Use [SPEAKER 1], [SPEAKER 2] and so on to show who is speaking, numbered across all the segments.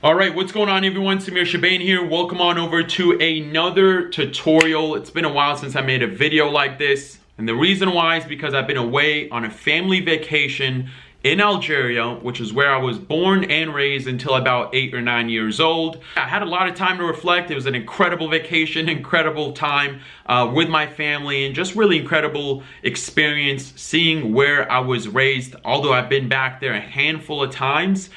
[SPEAKER 1] All right, what's going on everyone? Samir Chibane here. Welcome on over to another tutorial. It's been a while since I made a video like this. And the reason why is because I've been away on a family vacation in Algeria, which is where I was born and raised until about 8 or 9 years old. I had a lot of time to reflect. It was an incredible vacation, incredible time with my family, and just really incredible experience seeing where I was raised. Although I've been back there a handful of times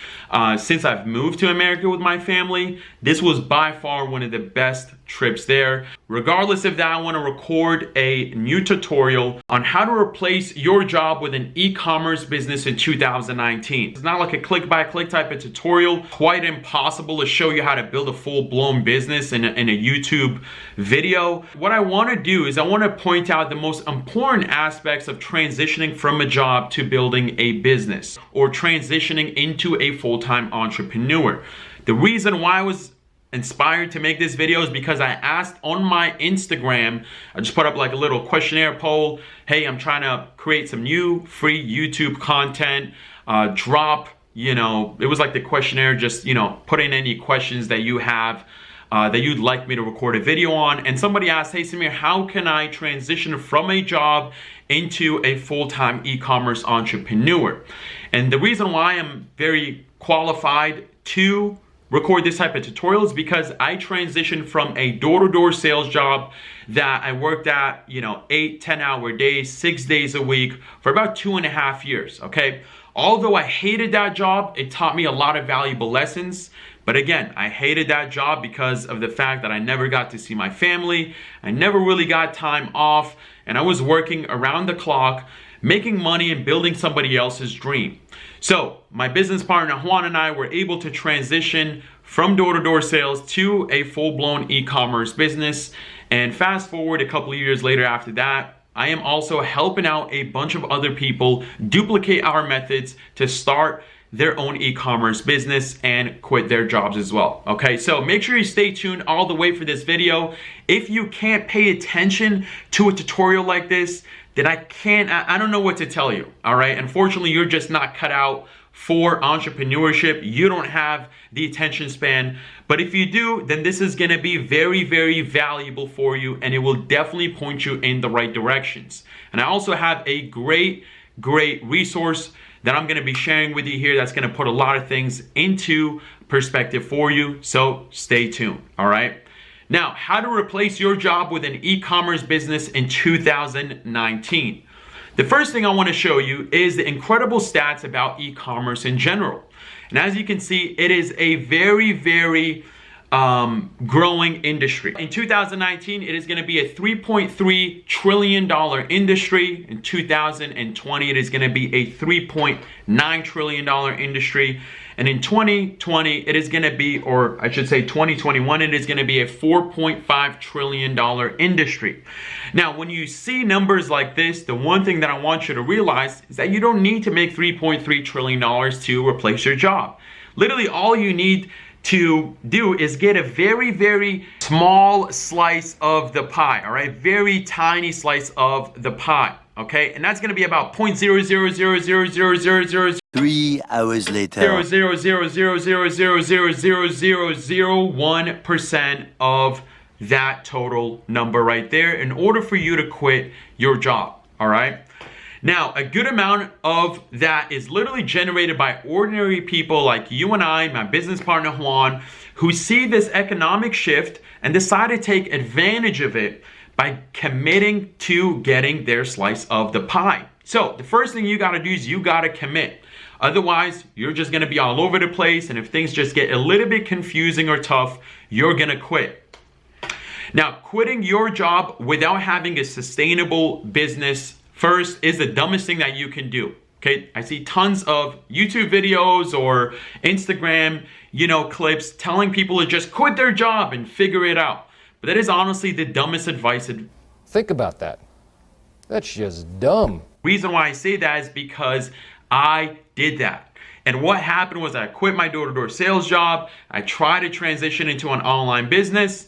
[SPEAKER 1] since I've moved to America with my family, this was by far one of the best trips there. Regardless of that, I want to record a new tutorial on how to replace your job with an e-commerce business in 2019. It's not like a click-by-click type of tutorial. Quite impossible to show you how to build a full-blown business in a YouTube video. What I want to do is I want to point out the most important aspects of transitioning from a job to building a business, or transitioning into a full-time entrepreneur. The reason why I was inspired to make this video is because I asked on my Instagram, I just put up like a little questionnaire poll. Hey, I'm trying to create some new free YouTube content, it was like the questionnaire, just, put in any questions that you have that you'd like me to record a video on. And somebody asked, hey Samir, how can I transition from a job into a full-time e-commerce entrepreneur? And the reason why I'm very qualified to record this type of tutorial is because I transitioned from a door-to-door sales job that I worked at, 8, 10-hour days, 6 days a week for about 2.5 years, okay? Although I hated that job, it taught me a lot of valuable lessons. But again, I hated that job because of the fact that I never got to see my family. I never really got time off, and I was working around the clock, making money and building somebody else's dream. So my business partner Juan and I were able to transition from door-to-door sales to a full-blown e-commerce business. And fast forward a couple of years later after that, I am also helping out a bunch of other people duplicate our methods to start their own e-commerce business and quit their jobs as well. Okay, so make sure you stay tuned all the way for this video. If you can't pay attention to a tutorial like this, then I don't know what to tell you, all right? Unfortunately, you're just not cut out for entrepreneurship. You don't have the attention span. But if you do, then this is gonna be very, very valuable for you, and it will definitely point you in the right directions. And I also have a great resource that I'm gonna be sharing with you here that's gonna put a lot of things into perspective for you. So stay tuned, all right? Now, how to replace your job with an e-commerce business in 2019. The first thing I want to show you is the incredible stats about e-commerce in general. And as you can see, it is a very, very growing industry. In 2019, it is going to be a $3.3 trillion industry. In 2020, it is going to be a $3.9 trillion industry. And in 2020, it is going to be, or I should say 2021, it is going to be a $4.5 trillion industry. Now, when you see numbers like this, the one thing that I want you to realize is that you don't need to make $3.3 trillion to replace your job. Literally, all you need to do is get a very, very small slice of the pie, all right? Very tiny slice of the pie, okay? And that's gonna be about 0.0000000
[SPEAKER 2] 3 hours later.
[SPEAKER 1] 0.000000001% of that total number right there in order for you to quit your job, all right? Now, a good amount of that is literally generated by ordinary people like you and I, my business partner Juan, who see this economic shift and decide to take advantage of it by committing to getting their slice of the pie. So the first thing you gotta do is you gotta commit. Otherwise, you're just gonna be all over the place, and if things just get a little bit confusing or tough, you're gonna quit. Now, quitting your job without having a sustainable business first is the dumbest thing that you can do. Okay, I see tons of YouTube videos or Instagram, clips telling people to just quit their job and figure it out. But that is honestly the dumbest advice.
[SPEAKER 3] Think about that. That's just dumb.
[SPEAKER 1] Reason why I say that is because I did that. And what happened was I quit my door-to-door sales job. I tried to transition into an online business,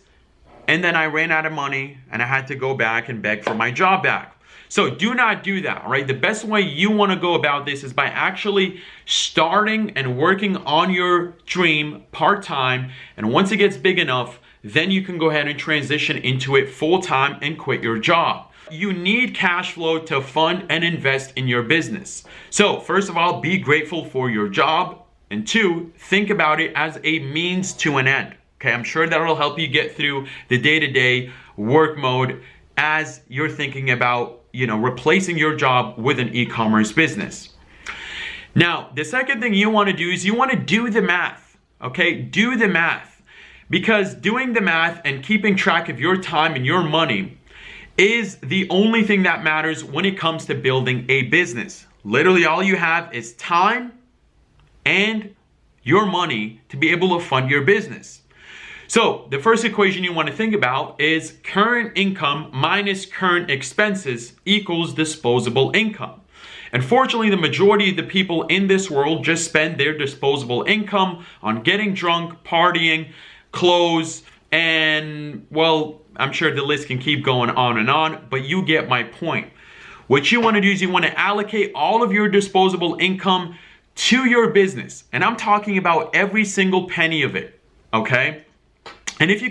[SPEAKER 1] and then I ran out of money and I had to go back and beg for my job back. So do not do that, all right? The best way you want to go about this is by actually starting and working on your dream part-time. And once it gets big enough, then you can go ahead and transition into it full-time and quit your job. You need cash flow to fund and invest in your business. So first of all, be grateful for your job. And two, think about it as a means to an end. Okay, I'm sure that will help you get through the day-to-day work mode as you're thinking about, replacing your job with an e-commerce business. Now, the second thing you want to do is you want to do the math. Okay, do the math. Because doing the math and keeping track of your time and your money is the only thing that matters when it comes to building a business. Literally all you have is time and your money to be able to fund your business. So the first equation you want to think about is current income minus current expenses equals disposable income. Unfortunately, the majority of the people in this world just spend their disposable income on getting drunk, partying, clothes, and well, I'm sure the list can keep going on, but you get my point. What you want to do is you want to allocate all of your disposable income to your business. And I'm talking about every single penny of it, okay? And if you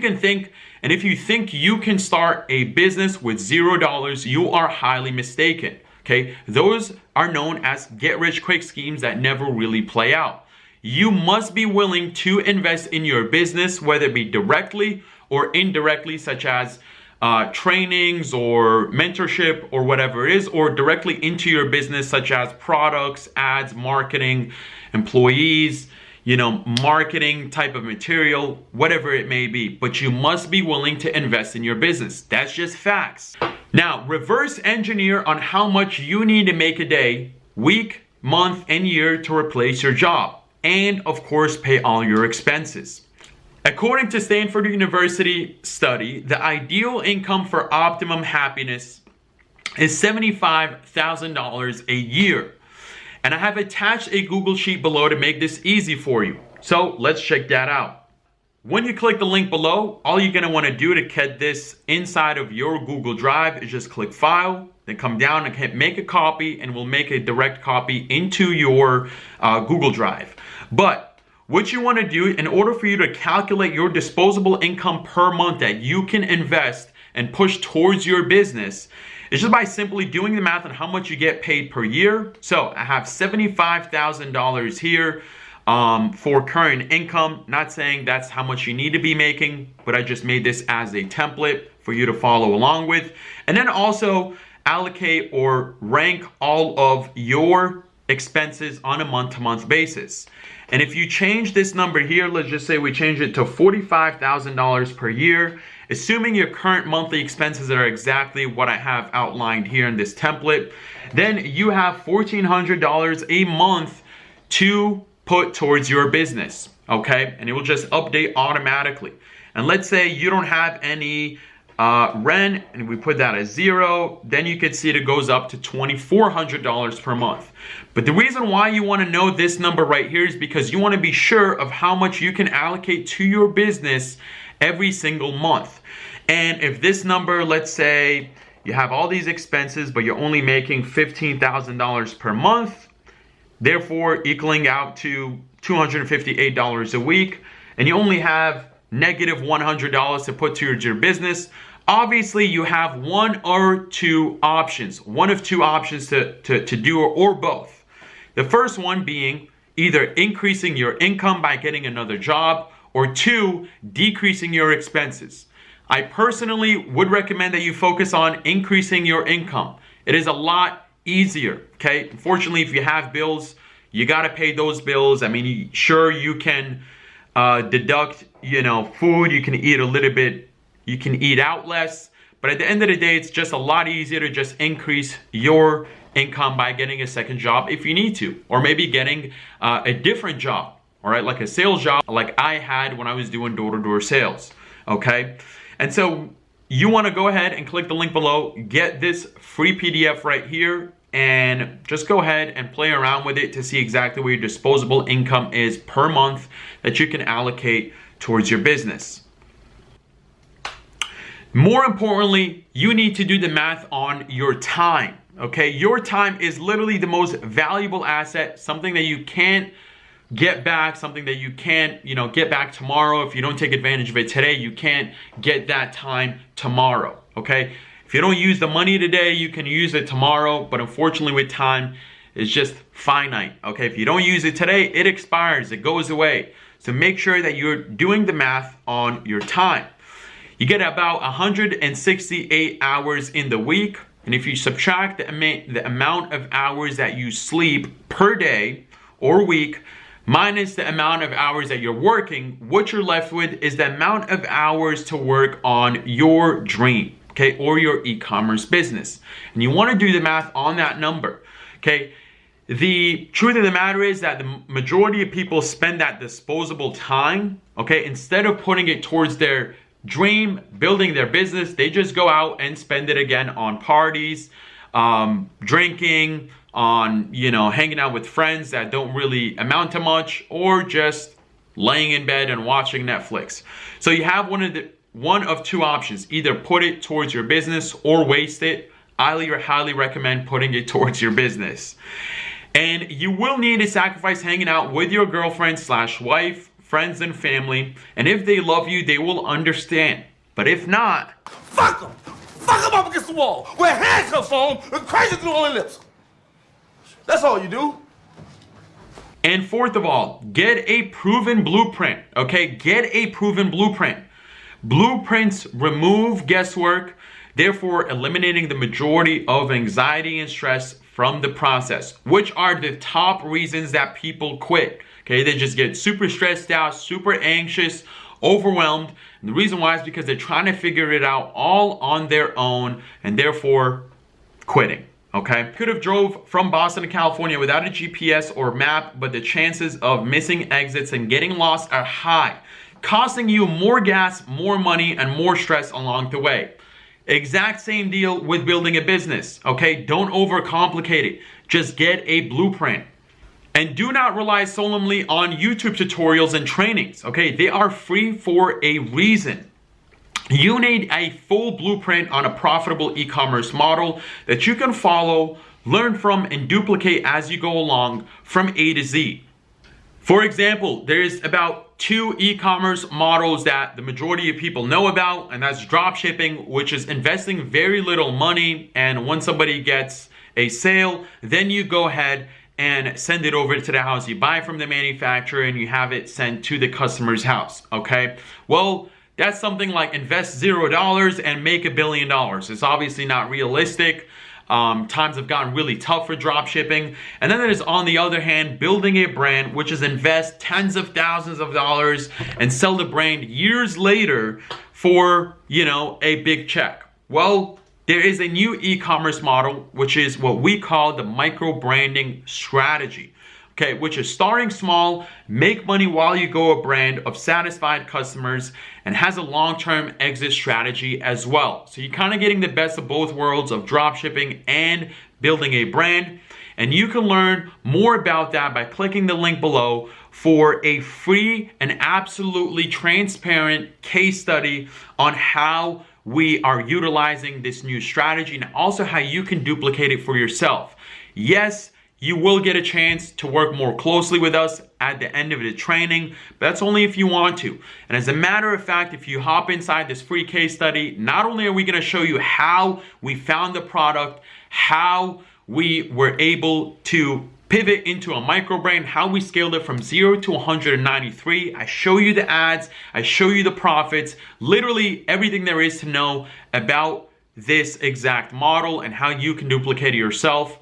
[SPEAKER 1] think you can start a business with $0, you are highly mistaken, okay? Those are known as get-rich-quick schemes that never really play out. You must be willing to invest in your business, whether it be directly or indirectly, such as trainings or mentorship or whatever it is, or directly into your business, such as products, ads, marketing, employees, marketing type of material, whatever it may be. But you must be willing to invest in your business. That's just facts. Now, reverse engineer on how much you need to make a day, week, month, and year to replace your job. And of course, pay all your expenses. According to Stanford University study, the ideal income for optimum happiness is $75,000 a year. And I have attached a Google Sheet below to make this easy for you. So let's check that out. When you click the link below, all you're gonna wanna do to get this inside of your Google Drive is just click File, then come down and hit Make a Copy, and we'll make a direct copy into your Google Drive. But what you want to do in order for you to calculate your disposable income per month that you can invest and push towards your business is just by simply doing the math on how much you get paid per year. So I have $75,000 here for current income. Not saying that's how much you need to be making, but I just made this as a template for you to follow along with. And then also allocate or rank all of your expenses on a month-to-month basis. And if you change this number here, let's just say we change it to $45,000 per year, assuming your current monthly expenses are exactly what I have outlined here in this template, then you have $1,400 a month to put towards your business, okay? And it will just update automatically. And let's say you don't have any rent, and we put that as 0, then you can see it goes up to $2,400 per month. But the reason why you want to know this number right here is because you want to be sure of how much you can allocate to your business every single month. And if this number, let's say you have all these expenses, but you're only making $15,000 per month, therefore equaling out to $258 a week, and you only have negative $100 to put towards your business, obviously you have one of two options to do, or both. The first one being either increasing your income by getting another job, or two, decreasing your expenses. I personally would recommend that you focus on increasing your income. It is a lot easier, okay? Unfortunately, if you have bills, you gotta pay those bills. I mean, sure, you can deduct, food, you can eat a little bit, you can eat out less, but at the end of the day, it's just a lot easier to just increase your income by getting a second job if you need to, or maybe getting a different job, all right, like a sales job like I had when I was doing door-to-door sales, okay? And so you wanna go ahead and click the link below, get this free PDF right here, and just go ahead and play around with it to see exactly where your disposable income is per month that you can allocate towards your business. More importantly, you need to do the math on your time. Okay, your time is literally the most valuable asset, something that you can't get back, something that you can't, get back tomorrow. If you don't take advantage of it today, you can't get that time tomorrow. Okay, if you don't use the money today, you can use it tomorrow, but unfortunately with time, it's just finite. Okay, if you don't use it today, it expires, it goes away. So make sure that you're doing the math on your time. You get about 168 hours in the week. And if you subtract the amount of hours that you sleep per day or week, minus the amount of hours that you're working, what you're left with is the amount of hours to work on your dream, okay, or your e-commerce business. And you want to do the math on that number, okay? The truth of the matter is that the majority of people spend that disposable time, okay, instead of putting it towards their dream, building their business, they just go out and spend it again on parties, drinking, on, hanging out with friends that don't really amount to much, or just laying in bed and watching Netflix. So you have one of two options: either put it towards your business or waste it. I highly recommend putting it towards your business. And you will need to sacrifice hanging out with your girlfriend/wife, friends and family, and if they love you, they will understand. But if not,
[SPEAKER 2] fuck them! Fuck them up against the wall, wear handcuffs on, and crazy through all their lips. That's all you do.
[SPEAKER 1] And fourth of all, get a proven blueprint, okay? Get a proven blueprint. Blueprints remove guesswork, therefore eliminating the majority of anxiety and stress from the process, which are the top reasons that people quit. Okay, they just get super stressed out, super anxious, overwhelmed. And the reason why is because they're trying to figure it out all on their own and therefore quitting. Okay, could have drove from Boston to California without a GPS or map, but the chances of missing exits and getting lost are high, costing you more gas, more money, and more stress along the way. Exact same deal with building a business. Okay, don't overcomplicate it. Just get a blueprint. And do not rely solely on YouTube tutorials and trainings, okay? They are free for a reason. You need a full blueprint on a profitable e-commerce model that you can follow, learn from, and duplicate as you go along from A to Z. For example, there's about 2 e-commerce models that the majority of people know about, and that's dropshipping, which is investing very little money, and once somebody gets a sale, then you go ahead and send it over to the house. You buy from the manufacturer and you have it sent to the customer's house, okay? Well, that's something like invest $0 and make $1 billion. It's obviously not realistic. Times have gotten really tough for drop shipping. And then there's, on the other hand, building a brand, which is invest tens of thousands of dollars and sell the brand years later for, a big check. Well, there is a new e-commerce model, which is what we call the micro branding strategy. Okay, which is starting small, make money while you grow a brand of satisfied customers, and has a long-term exit strategy as well. So you're kind of getting the best of both worlds of drop shipping and building a brand. And you can learn more about that by clicking the link below for a free and absolutely transparent case study on how we are utilizing this new strategy and also how you can duplicate it for yourself. Yes, you will get a chance to work more closely with us at the end of the training, but that's only if you want to. And as a matter of fact, if you hop inside this free case study, not only are we going to show you how we found the product, how we were able to pivot into a micro brand, how we scaled it from 0 to 193. I show you the ads, I show you the profits, literally everything there is to know about this exact model and how you can duplicate it yourself.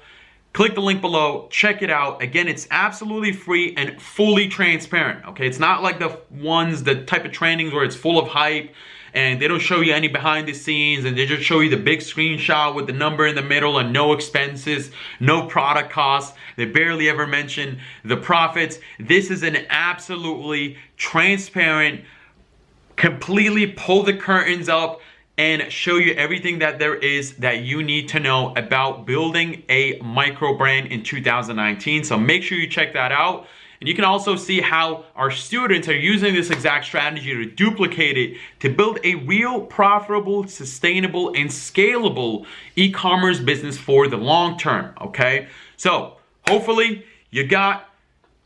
[SPEAKER 1] Click the link below, check it out. Again, it's absolutely free and fully transparent, okay? It's not like the type of trainings where it's full of hype and they don't show you any behind the scenes and they just show you the big screenshot with the number in the middle and no expenses, no product costs. They barely ever mention the profits. This is an absolutely transparent, completely pull the curtains up and show you everything that there is that you need to know about building a micro brand in 2019. So make sure you check that out. And you can also see how our students are using this exact strategy to duplicate it to build a real profitable, sustainable, and scalable e-commerce business for the long term, okay? So hopefully you got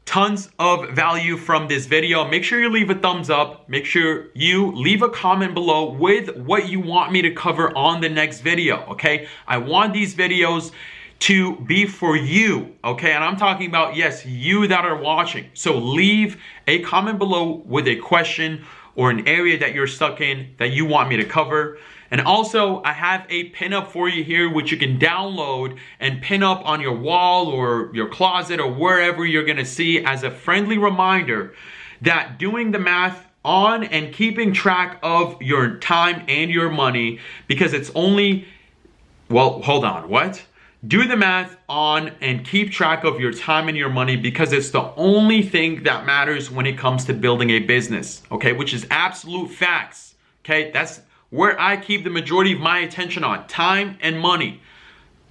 [SPEAKER 1] tons of value from this video. Make sure you leave a thumbs up. Make sure you leave a comment below with what you want me to cover on the next video, okay? I want these videos to be for you, okay? And I'm talking about, yes, you that are watching. So leave a comment below with a question or an area that you're stuck in that you want me to cover. And also, I have a pinup for you here, which you can download and pin up on your wall or your closet or wherever you're gonna see as a friendly reminder that doing the math on and keeping track of your time and your money, because it's only, well, hold on, what? Do the math on and keep track of your time and your money, because it's the only thing that matters when it comes to building a business, okay? Which is absolute facts, okay? That's where I keep the majority of my attention on, time and money.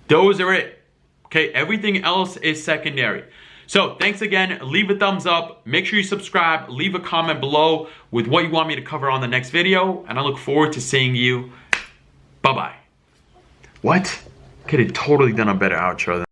[SPEAKER 1] Those are it, okay? Everything else is secondary. So thanks again, leave a thumbs up, make sure you subscribe, leave a comment below with what you want me to cover on the next video, and I look forward to seeing you. Bye-bye. What? Could have totally done a better outro than